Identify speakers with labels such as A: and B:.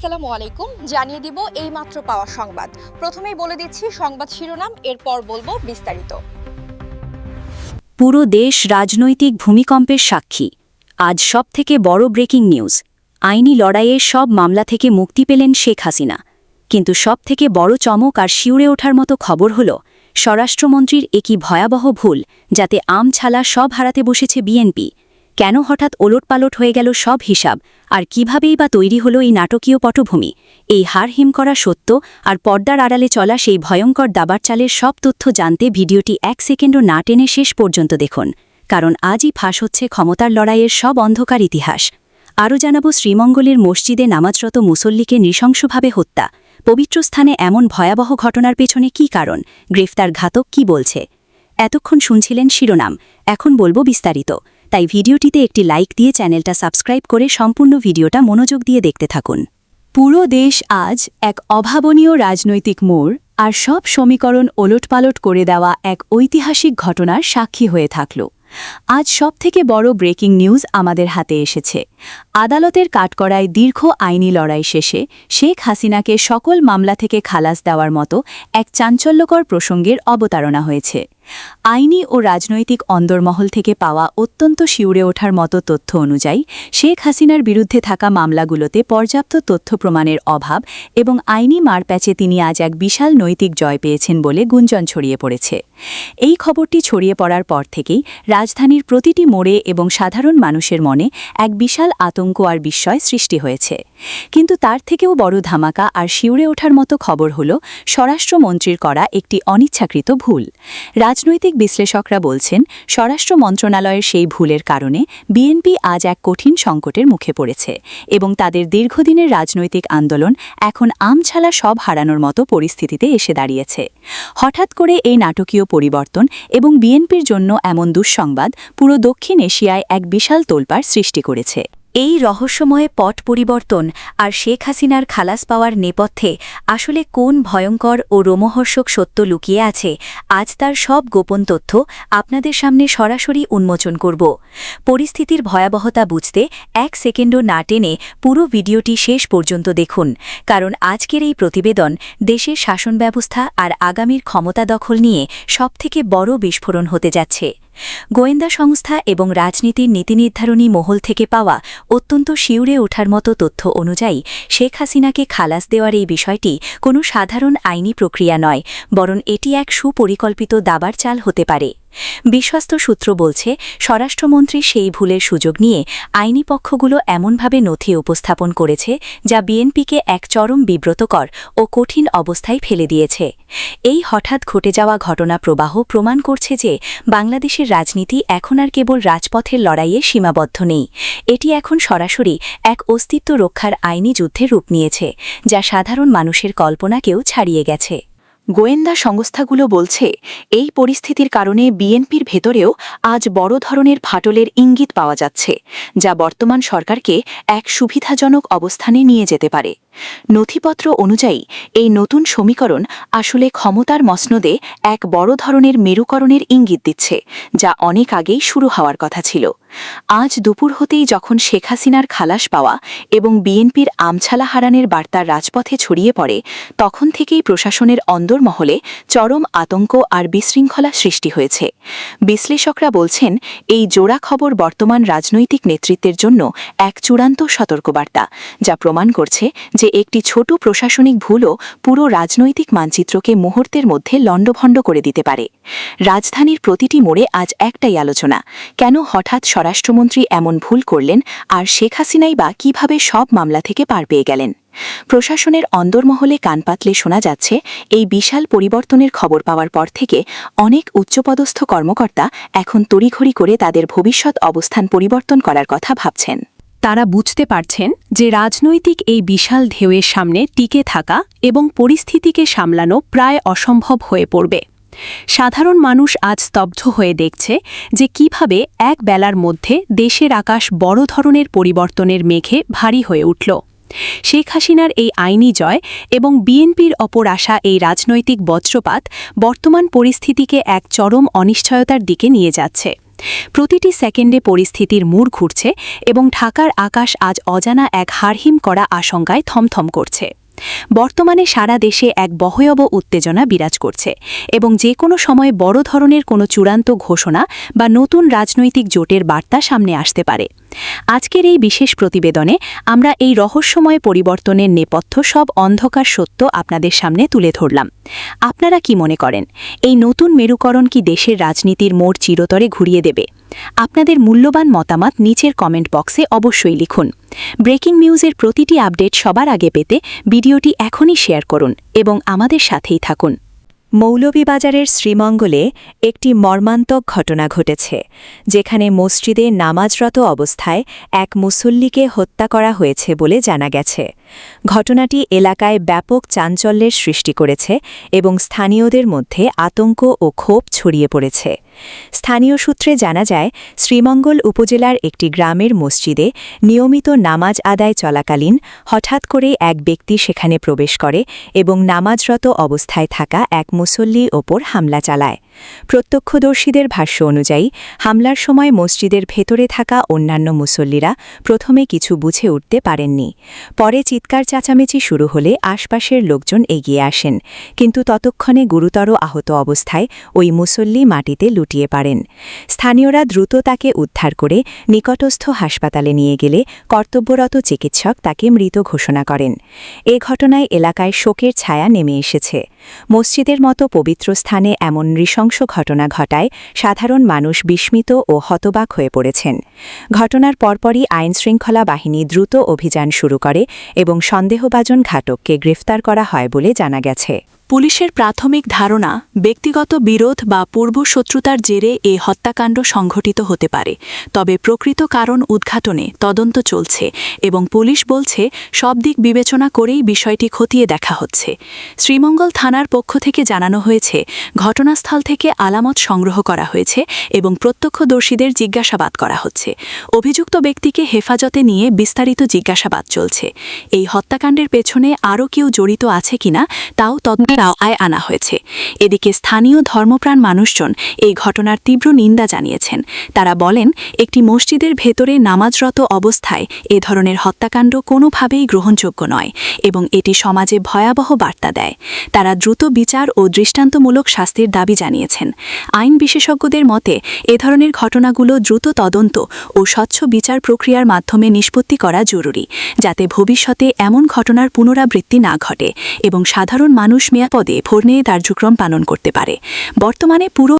A: আসসালামু আলাইকুম। জানিয়ে দিব এইমাত্র পাওয়া সংবাদ। প্রথমেই বলে দিচ্ছি সংবাদ শিরোনাম, এরপর বলবো বিস্তারিত।
B: পুরো দেশ রাজনৈতিক ভূমিকম্পের সাক্ষী। আজ সবথেকে বড় ব্রেকিং নিউজ। আইনি লড়াইয়ে সব মামলা থেকে মুক্তি পেলেন শেখ হাসিনা। কিন্তু সবথেকে বড় চমক আর শিউরে ওঠার মতো খবর হল স্বরাষ্ট্রমন্ত্রীর একই ভয়াবহ ভুল, যাতে আমছালা সব হারাতে বসেছে বিএনপি। কেন হঠাৎ ওলটপালট হয়ে গেল সব হিসাব, আর কিভাবেই বা তৈরি হলো এই নাটকীয় পটভূমি? এই হাড়হিম করা সত্য আর পর্দার আড়ালে চলা সেই ভয়ঙ্কর দাবার চালের সব তথ্য জানতে ভিডিওটি 1 সেকেন্ডও না টেনে শেষ পর্যন্ত দেখুন, কারণ আজই ফাঁস হচ্ছে ক্ষমতার লড়াইয়ের সব অন্ধকার ইতিহাস। আরও জানাব শ্রীমঙ্গলের মসজিদে নামাজরত মুসল্লিকে নৃশংসভাবে হত্যা। পবিত্র স্থানে এমন ভয়াবহ ঘটনার পেছনে কী কারণ, গ্রেফতার ঘাতক কী বলছে? এতক্ষণ শুনছিলেন শিরোনাম, এখন বলবো বিস্তারিত। তাই ভিডিওটিতে একটি লাইক দিয়ে চ্যানেলটা সাবস্ক্রাইব করে সম্পূর্ণ ভিডিওটা মনোযোগ দিয়ে দেখতে থাকুন। পুরো দেশ আজ এক অভাবনীয় রাজনৈতিক মোড় আর সব সমীকরণ ওলটপালট করে দেওয়া এক ঐতিহাসিক ঘটনার সাক্ষী হয়ে থাকল। আজ সবথেকে বড় ব্রেকিং নিউজ আমাদের হাতে এসেছে। আদালতের কাঠগড়ায় দীর্ঘ আইনি লড়াই শেষে শেখ হাসিনাকে সকল মামলা থেকে খালাস দেওয়ার মতো এক চাঞ্চল্যকর প্রসঙ্গের অবতারণা হয়েছে। আইনি ও রাজনৈতিক অন্দরমহল থেকে পাওয়া অত্যন্ত শিউরে ওঠার মতো তথ্য অনুযায়ী শেখ হাসিনার বিরুদ্ধে থাকা মামলাগুলোতে পর্যাপ্ত তথ্য প্রমাণের অভাব এবং আইনি মারপ্যাচে তিনি আজ এক বিশাল নৈতিক জয় পেয়েছেন বলে গুঞ্জন ছড়িয়ে পড়েছে। এই খবরটি ছড়িয়ে পড়ার পর থেকেই রাজধানীর প্রতিটি মোড়ে এবং সাধারণ মানুষের মনে এক বিশাল আতঙ্ক আর বিস্ময় সৃষ্টি হয়েছে। কিন্তু তার থেকেও বড় ধামাকা আর শিউরে ওঠার মতো খবর হল স্বরাষ্ট্রমন্ত্রীর করা একটি অনিচ্ছাকৃত ভুল। রাজনৈতিক বিশ্লেষকরা বলছেন, স্বরাষ্ট্র মন্ত্রণালয়ের সেই ভুলের কারণে বিএনপি আজ এক কঠিন সংকটের মুখে পড়েছে এবং তাদের দীর্ঘদিনের রাজনৈতিক আন্দোলন এখন আমছালা সব হারানোর মতো পরিস্থিতিতে এসে দাঁড়িয়েছে। হঠাৎ করে এই নাটকীয় পরিবর্তন এবং বিএনপির জন্য এমন দুঃসংবাদ পুরো দক্ষিণ এশিয়ায় এক বিশাল তোলপাড় সৃষ্টি করেছে। এই রহস্যময় পট পরিবর্তন আর শেখ হাসিনার খালাস পাওয়ার নেপথ্যে আসলে কোন ভয়ঙ্কর ও রোমহর্ষক সত্য লুকিয়ে আছে, আজ তার সব গোপন তথ্য আপনাদের সামনে সরাসরি উন্মোচন করব। পরিস্থিতির ভয়াবহতা বুঝতে 1 সেকেন্ডও না টেনে পুরো ভিডিওটি শেষ পর্যন্ত দেখুন, কারণ আজকের এই প্রতিবেদন দেশের শাসন ব্যবস্থা আর আগামীর ক্ষমতা দখল নিয়ে সবথেকে বড় বিস্ফোরণ হতে যাচ্ছে। গোয়েন্দা সংস্থা এবং রাজনীতির নীতিনির্ধারণী মহল থেকে পাওয়া অত্যন্ত শিউরে ওঠার মতো তথ্য অনুযায়ী শেখ হাসিনাকে খালাস দেওয়ার এই বিষয়টি কোনো সাধারণ আইনি প্রক্রিয়া নয়, বরং এটি এক সুপরিকল্পিত দাবার চাল হতে পারে। বিশ্বস্ত সূত্র বলছে, স্বরাষ্ট্রমন্ত্রী সেই ভুলের সুযোগ নিয়ে আইনি পক্ষগুলো এমনভাবে নথি উপস্থাপন করেছে যা বিএনপিকে এক চরম বিব্রতকর ও কঠিন অবস্থায় ফেলে দিয়েছে। এই হঠাৎ ঘটে যাওয়া ঘটনা প্রবাহ প্রমাণ করছে যে বাংলাদেশের রাজনীতি এখন আর কেবল রাজপথের লড়াইয়ে সীমাবদ্ধ নেই, এটি এখন সরাসরি এক অস্তিত্ব রক্ষার আইনি যুদ্ধে রূপ নিয়েছে, যা সাধারণ মানুষের কল্পনাকেও ছাড়িয়ে গেছে। গোয়েন্দা সংস্থাগুলো বলছে, এই পরিস্থিতির কারণে বিএনপির ভেতরেও আজ বড় ধরনের ফাটলের ইঙ্গিত পাওয়া যাচ্ছে, যা বর্তমান সরকারকে এক সুবিধাজনক অবস্থানে নিয়ে যেতে পারে। নথিপত্র অনুযায়ী এই নতুন সমীকরণ আসলে ক্ষমতার মসনদে এক বড় ধরনের মেরুকরণের ইঙ্গিত দিচ্ছে, যা অনেক আগেই শুরু হওয়ার কথা ছিল। আজ দুপুর হতেই যখন শেখ হাসিনার খালাস পাওয়া এবং বিএনপির আমছালা হারানের বার্তা রাজপথে ছড়িয়ে পড়ে, তখন থেকেই প্রশাসনের অন্দরমহলে চরম আতঙ্ক আর বিশৃঙ্খলা সৃষ্টি হয়েছে। বিশ্লেষকরা বলছেন, এই জোড়া খবর বর্তমান রাজনৈতিক নেতৃত্বের জন্য এক চূড়ান্ত সতর্কবার্তা, যা প্রমাণ করছে যে একটি ছোট প্রশাসনিক ভুলও পুরো রাজনৈতিক মানচিত্রকে মুহূর্তের মধ্যে লণ্ডভণ্ড করে দিতে পারে। রাজধানীর প্রতিটি মোড়ে আজ একটাই আলোচনা, কেন হঠাৎ স্বরাষ্ট্রমন্ত্রী এমন ভুল করলেন আর শেখ হাসিনাই বা কিভাবে সব মামলা থেকে পার পেয়ে গেলেন। প্রশাসনের অন্দরমহলে কান পাতলে শোনা যাচ্ছে, এই বিশাল পরিবর্তনের খবর পাওয়ার পর থেকে অনেক উচ্চপদস্থ কর্মকর্তা এখন তড়িঘড়ি করে তাদের ভবিষ্যৎ অবস্থান পরিবর্তন করার কথা ভাবছেন। তারা বুঝতে পারছেন যে রাজনৈতিক এই বিশাল ঢেউয়ের সামনে টিকে থাকা এবং পরিস্থিতিকে সামলানো প্রায় অসম্ভব হয়ে পড়বে। সাধারণ মানুষ আজ স্তব্ধ হয়ে দেখছে যে কিভাবে এক বেলার মধ্যে দেশের আকাশ বড় ধরনের পরিবর্তনের মেঘে ভারী হয়ে উঠল। শেখ হাসিনার এই আইনি জয় এবং বিএনপির অপর আশা এই রাজনৈতিক বজ্রপাত বর্তমান পরিস্থিতিকে এক চরম অনিশ্চয়তার দিকে নিয়ে যাচ্ছে। প্রতিটি সেকেন্ডে পরিস্থিতির মোড় ঘুরছে এবং ঢাকার আকাশ আজ অজানা এক হাড়হিম করা আশঙ্কায় থমথম করছে। বর্তমানে সারা দেশে এক ভয়াবহ উত্তেজনা বিরাজ করছে এবং যে কোনো সময় বড় ধরনের কোনো চূড়ান্ত ঘোষণা বা নতুন রাজনৈতিক জোটের বার্তা সামনে আসতে পারে। আজকের এই বিশেষ প্রতিবেদনে আমরা এই রহস্যময় পরিবর্তনের নেপথ্য সব অন্ধকার সত্য আপনাদের সামনে তুলে ধরলাম। আপনারা কি মনে করেন, এই নতুন মেরুকরণ কি দেশের রাজনীতির মোড় চিরতরে ঘুরিয়ে দেবে? আপনাদের মূল্যবান মতামত নিচের কমেন্ট বক্সে অবশ্যই লিখুন। ব্রেকিং নিউজের প্রতিটি আপডেট সবার আগে পেতে ভিডিওটি এখনই শেয়ার করুন এবং আমাদের সাথেই থাকুন। মৌলভীবাজারের শ্রীমঙ্গলে একটি মর্মান্তক ঘটনা ঘটেছে, যেখানে মসজিদে নামাজরত অবস্থায় এক মুসল্লিকে হত্যা করা হয়েছে বলে জানা গেছে। ঘটনাটি এলাকায় ব্যাপক চাঞ্চল্যের সৃষ্টি করেছে এবং স্থানীয়দের মধ্যে আতঙ্ক ও ক্ষোভ ছড়িয়ে পড়েছে। স্থানীয় সূত্রে জানা যায়, শ্রীমঙ্গল উপজেলার একটি গ্রামের মসজিদে নিয়মিত নামাজ আদায় চলাকালীন হঠাৎ করে এক ব্যক্তি সেখানে প্রবেশ করে এবং নামাজরত অবস্থায় থাকা এক মুসল্লির ওপর হামলা চালায়। প্রত্যক্ষদর্শীদের ভাষ্য অনুযায়ী হামলার সময় মসজিদের ভেতরে থাকা অন্যান্য মুসল্লিরা প্রথমে কিছু বুঝে উঠতে পারেননি। পরে চিৎকার চেঁচামেচি শুরু হলে আশপাশের লোকজন এগিয়ে আসেন, কিন্তু ততক্ষণে গুরুতর আহত অবস্থায় ওই মুসল্লি মাটিতে লুটিয়ে পড়েন। স্থানীয়রা দ্রুত তাকে উদ্ধার করে নিকটস্থ হাসপাতালে নিয়ে গেলে কর্তব্যরত চিকিৎসক তাকে মৃত ঘোষণা করেন। এ ঘটনায় এলাকায় শোকের ছায়া নেমে এসেছে। মসজিদের মতো পবিত্র স্থানে এমন নৃশংস ঘটনা ঘটায় সাধারণ মানুষ বিস্মিত ও হতবাক হয়ে পড়েছেন। ঘটনার পরপরই আইনশৃঙ্খলা বাহিনী দ্রুত অভিযান শুরু করে এবং সন্দেহভাজন ঘাতককে গ্রেফতার করা হয় বলে জানা গেছে। পুলিশের প্রাথমিক ধারণা, ব্যক্তিগত বিরোধ বা পূর্বশত্রুতার জেরে এ হত্যাকাণ্ড সংঘটিত হতে পারে। তবে প্রকৃত কারণ উদ্ঘাটনে তদন্ত চলছে এবং পুলিশ বলছে সব দিক বিবেচনা করেই বিষয়টি খতিয়ে দেখা হচ্ছে। শ্রীমঙ্গল থানার পক্ষ থেকে জানানো হয়েছে, ঘটনাস্থল থেকে আলামত সংগ্রহ করা হয়েছে এবং প্রত্যক্ষদর্শীদের জিজ্ঞাসাবাদ করা হচ্ছে। অভিযুক্ত ব্যক্তিকে হেফাজতে নিয়ে বিস্তারিত জিজ্ঞাসাবাদ চলছে। এই হত্যাকাণ্ডের পেছনে আরও কেউ জড়িত আছে কিনা তাও তদন্তের আওতায় আনা হয়েছে। এদিকে স্থানীয় ধর্মপ্রাণ মানুষজন এই ঘটনার তীব্র নিন্দা জানিয়েছেন। তারা বলেন, একটি মসজিদের ভেতরে নামাজরত অবস্থায় এ ধরনের হত্যাকাণ্ড কোনোভাবেই গ্রহণযোগ্য নয় এবং এটি সমাজে ভয়াবহ বার্তা দেয়। তারা দ্রুত বিচার ও দৃষ্টান্তমূলক শাস্তির দাবি জানিয়েছেন। আইন বিশেষজ্ঞদের মতে, এ ধরনের ঘটনাগুলো দ্রুত তদন্ত ও স্বচ্ছ বিচার প্রক্রিয়ার মাধ্যমে নিষ্পত্তি করা জরুরি, যাতে ভবিষ্যতে এমন ঘটনার পুনরাবৃত্তি না ঘটে এবং সাধারণ মানুষ নিরাপদে ভোট নিয়ে কার্যক্রম পালন করতে পারে। বর্তমানে পুরো